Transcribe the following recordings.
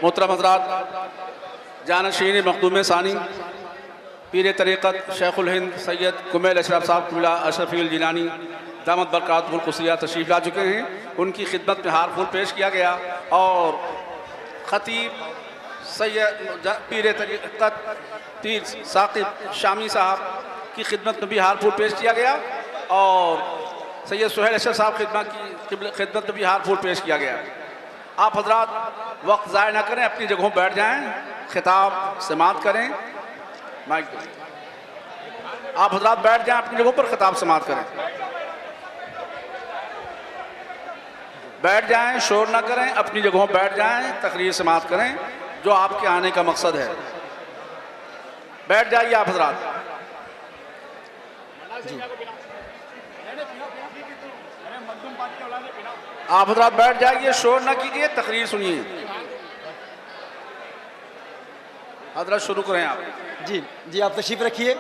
मोहतरम हज़रात, जानशीन मखदूम सानी पीर तरीक़त शेखुल हिंद सैयद कुमैल अशरफ साहब क़िबला अशरफ़ी जिलानी दामत बरकातुहुल क़ुद्सिया तशरीफ़ ला चुके हैं। उनकी खिदमत में हार फूल पेश किया गया और ख़तीब सैयद पीर तरीक़त पीर साक़िब शामी साहब की खिदमत में भी हार फूल पेश किया गया और सैयद सुहेल अशरफ साहब खिदमत में भी हार फूल पेश किया गया। आप हजरात वक्त ज़ाय ना करें, अपनी जगहों बैठ जाएं, खिताब समाअत करें। माइक आप हजरात बैठ जाएं, अपनी जगहों पर खिताब समाअत करें। बैठ जाएं, शोर ना करें, अपनी जगहों बैठ जाएं, तकरीर समाअत करें जो आपके आने का मकसद है। बैठ जाइए आप हजरात। आप हजरात बैठ जाइए, शोर ना कीजिए, तकरीर सुनिए। हजरत शुरू करें आप। जी जी, आप तशरीफ रखिए।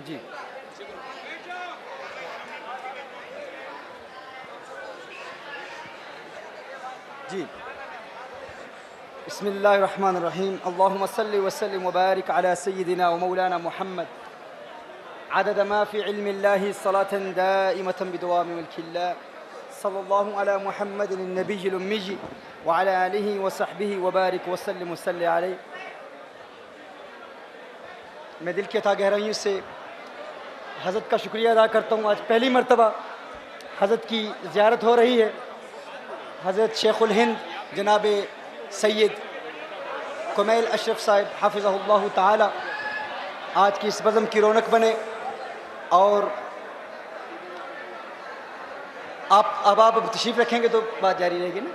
जी जी, बिस्मिल्लाहिर्रहमानिर्रहीम। अल्लाहुम्मा सल्लि व सल्लिम व बारिक अला सय्यिदिना व मौलाना मुहम्मद अदद मा फी इल्मिल्लाहि सलातन दाइमतन बिदवामि मुल्किल्लाह सल्लल्लाहु अला मुहम्मदिन नबिय्यिल उम्मी व अला आलिहि व सहबिहि व बारिक व सल्लिम व सल्लि अलैहि। मैं दिल की अता गहराइयों से हज़रत का शुक्रिया अदा करता हूँ। आज पहली मरतबा हज़रत की ज़ियारत हो रही है। हज़रत शेखुल हिंद जनाब सैयद कुमैल अशरफ साहिब हाफ़िज़हुल्लाह ताला आज की इस बज़म की रौनक बने। और आप तशरीफ़ रखेंगे तो बात जारी रहेगी ना।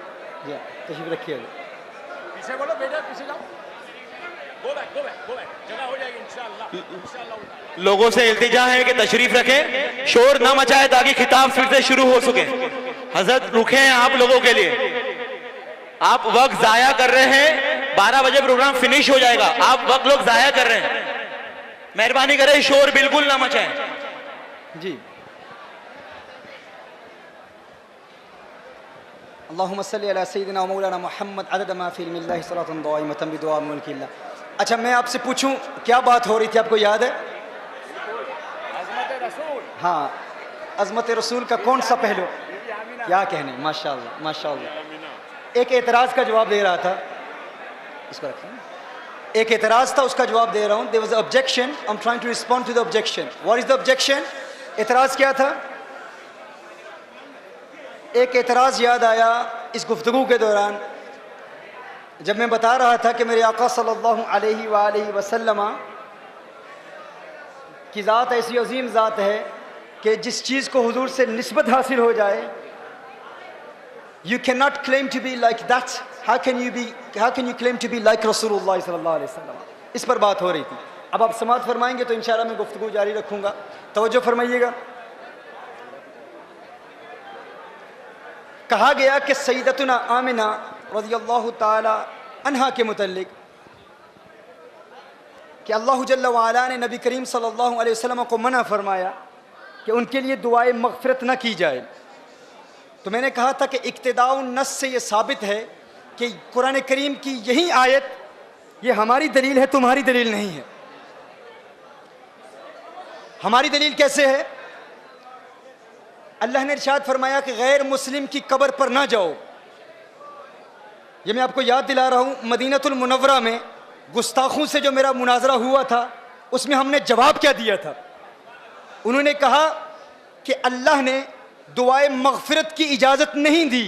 जी तशरीफ़ रखिए। पीछे बोलो बेटा, पीछे जाओ। गो बैक, जगह हो जाएगी इंशाअल्लाह। लोगों से इल्तिजा है कि तशरीफ रखें, शोर ना मचाए ताकि खिताब फिर से शुरू हो सके। हजरत रुके हैं आप लोगों के लिए, आप वक्त जाया कर रहे हैं। 12 बजे प्रोग्राम फिनिश हो जाएगा, आप वक्त लोग जाया कर रहे हैं। मेहरबानी करें, शोर बिल्कुल ना मचाएं। जी, अल्लाहुम्मा सल्लि अला सय्यिदिना व मौलाना मुहम्मद अदद मा फी इल्मिल्लाहि सलातन दाइमतन बिदुआमि मुल्किल्लाह। अच्छा, मैं आपसे पूछूं, क्या बात हो रही थी, आपको याद है? अज़मत रसूल। हाँ, अज़मत रसूल का कौन सा पहलू? क्या कहने, माशाअल्लाह माशाअल्लाह। एक एतराज़ का जवाब दे रहा था, इसको रखें। एक एतराज़ था, उसका जवाब दे रहा हूँ। There was a objection, I am trying to respond to the objection. What is the objection? एतराज़ क्या था? एक एतराज़ याद आया इस गुफ्तगू के दौरान जब मैं बता रहा था कि मेरे आका सल्लल्लाहु अलैहि वसल्लम की ज़ात ऐसी अजीम ज़ात है कि जिस चीज़ को हुजूर से निस्बत हासिल हो जाए, you can not claim to be like that. How can you claim to be like रसूलुल्लाह सल्लल्लाहु अलैहि वसल्लम? इस पर बात हो रही थी। अब आप समाअत फरमाएंगे तो इंशाअल्लाह मैं गुफ्तगू जारी रखूँगा। तवज्जो फरमाइएगा। कहा गया कि सैयदतुना आमिना रज़ियल्लाहु ताला अन्हा के मुतल्लिक कि अल्लाह जल्ल व अला ने नबी करीम सल्लल्लाहु अलैहि वसल्लम को मना फरमाया कि उनके लिए दुआए मग़फ़िरत न की जाए। तो मैंने कहा था कि इक्तिदाउ नस से ये साबित है कि कुरान करीम की यही आयत ये हमारी दलील है, तुम्हारी दलील नहीं है। हमारी दलील कैसे है? अल्लाह ने इरशाद फरमाया कि गैर मुस्लिम की कब्र पर ना जाओ। ये मैं आपको याद दिला रहा हूँ, मदीनतुल मुनव्वरा में गुस्ताखों से जो मेरा मुनाजरा हुआ था उसमें हमने जवाब क्या दिया था? उन्होंने कहा कि अल्लाह ने दुआए मग़फ़िरत की इजाज़त नहीं दी।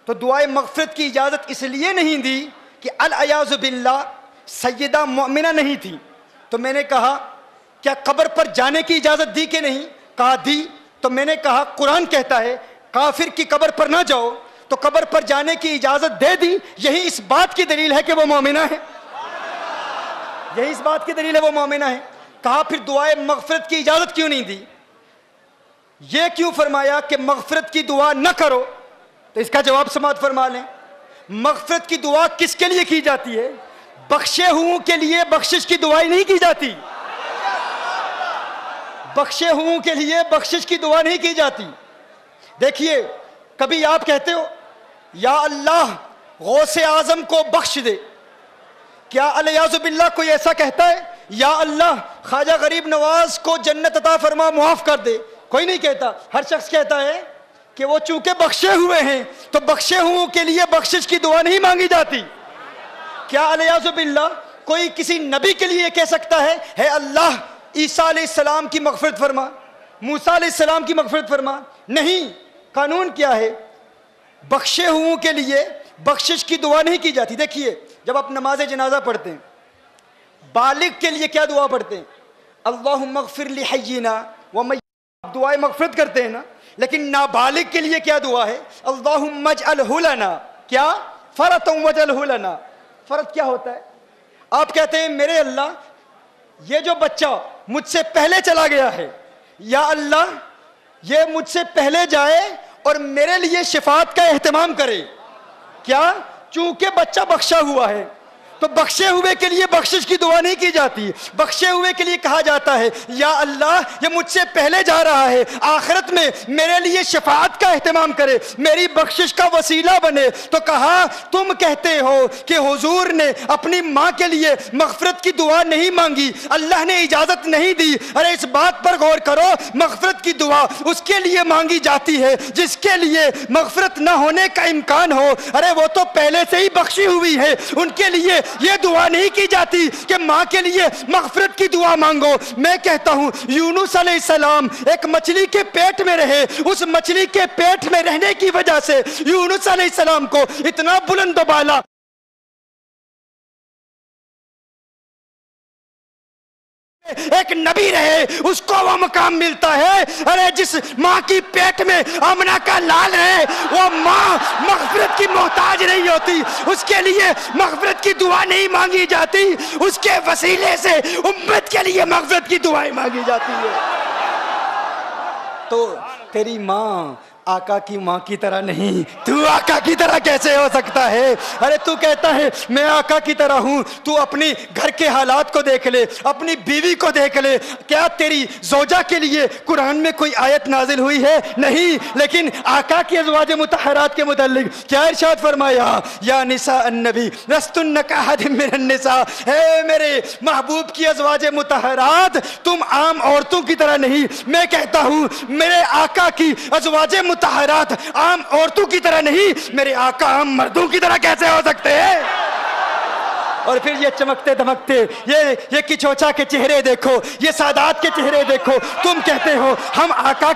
तो दुआए मग़फ़िरत की इजाज़त इसलिए नहीं दी कि अल-अयाज़ु बिल्लाह सय्यदा मोमिना नहीं थी। तो मैंने कहा क्या कब्र पर जाने की इजाज़त दी कि नहीं? कहा दी। तो मैंने कहा कुरान कहता है काफिर की कब्र पर ना जाओ। तो कब्र पर जाने की इजाजत दे दी, यही इस बात की दलील है कि वो मोमिना है। यही इस बात की दलील है वो मोमिना है। कहा फिर दुआए मगफिरत की इजाजत क्यों नहीं दी? ये क्यों फरमाया कि मगफिरत की दुआ न करो? तो इसका जवाब समाअत फरमा लें। मगफिरत की दुआ किसके लिए की जाती है? बख्शे हुओं के लिए बख्शिश की दुआई नहीं की जाती। बख्शे हुओं के लिए बख्शिश की दुआ नहीं की जाती। देखिए, कभी आप कहते हो या अल्लाह गौसे आजम को बख्श दे, क्या अलियाज़ु बिल्लाह कोई ऐसा कहता है या अल्लाह ख्वाजा गरीब नवाज को जन्नत अता फरमा, मुआफ कर दे? कोई नहीं कहता। हर शख्स कहता है कि वो चूंकि बख्शे हुए हैं तो बख्शे हुओं के लिए बख्शिश की दुआ नहीं मांगी जाती। क्या अलियाज़ु बिल्लाह कोई किसी नबी के लिए कह सकता है अल्लाह ईसा अलैहिस्सलाम की मग़फ़िरत फरमा, मूसा अलैहिस्सलाम की मग़फ़िरत फरमा? नहीं। कानून क्या है? बख्शे हुओं के लिए बख्शिश की दुआ नहीं की जाती। देखिए, जब आप नमाज जनाजा पढ़ते हैं, बालिग के लिए क्या दुआ पढ़ते हैं? अल्लाहुम्मा अग़फ़िर ली हय्यिना व मय्यितना, दुआए मग़फ़िरत करते हैं ना। लेकिन नाबालिग के लिए क्या दुआ है? अल्लाहुम्मा अजअलहु लना, क्या? फ़रतन वजअलहु लना। फ़रत क्या होता है? आप कहते हैं मेरे अल्लाह, ये जो बच्चा मुझसे पहले चला गया है, या अल्लाह ये मुझसे पहले जाए और मेरे लिए शिफात का एहतमाम करे। क्या? चूंकि बच्चा बख्शा हुआ है तो बख्शे हुए के लिए बख्शिश की दुआ नहीं की जाती। बख्शे हुए के लिए कहा जाता है या अल्लाह ये मुझसे पहले जा रहा है, आखिरत में मेरे लिए शफाअत का एहतमाम करे, मेरी बख्शिश का वसीला बने। तो कहा तुम कहते हो कि हुजूर ने अपनी माँ के लिए मग़फ़िरत की दुआ नहीं मांगी, अल्लाह ने इजाज़त नहीं दी। अरे इस बात पर गौर करो, मग़फ़िरत की दुआ उसके लिए मांगी जाती है जिसके लिए मग़फ़िरत न होने का इम्कान हो। अरे वो तो पहले से ही बख्शी हुई है, उनके लिए ये दुआ नहीं की जाती कि माँ के लिए मग़फ़िरत की दुआ मांगो। मैं कहता हूँ यूनुस अलैहिस्सलाम एक मछली के पेट में रहे, उस मछली के पेट में रहने की वजह से यूनुस अलैहिस्सलाम को इतना बुलंद बाला एक नबी रहे, उसको वो मकाम मिलता है। अरे जिस माँ की पेट में आमना का लाल है, वो माँ मग़फ़िरत की मोहताज नहीं होती, उसके लिए मग़फ़िरत की दुआ नहीं मांगी जाती, उसके वसीले से उम्मत के लिए मग़फ़िरत की दुआएं मांगी जाती है। तो तेरी माँ आका की माँ की तरह नहीं, तू आका की तरह कैसे हो सकता है? अरे तू कहता है मैं आका की तरह हूँ, तू अपनी घर के हालात को देख ले, अपनी बीवी को देख ले। क्या तेरी ज़ौजा के लिए कुरान में कोई आयत नाजिल हुई है? नहीं। लेकिन आका की अज़वाज मुतहरात के मुतल्लिक़ क्या इरशाद फरमाया? या निसा अन्नबी लस्तुन्ना कअहदिम मिनन निसा, हे मेरे महबूब की अज़वाज मुतहरात, तुम आम औरतों की तरह नहीं। मैं कहता हूँ मेरे आका की अज़वाज मुतहरात आम औरतों की तरह नहीं, मेरे आका आम मर्दों की तरह कैसे हो सकते हैं? और फिर ये चमकते धमकते ये किचौचा के चेहरे देखो, ये सादात के चेहरे देखो। तुम कहते हो हम आका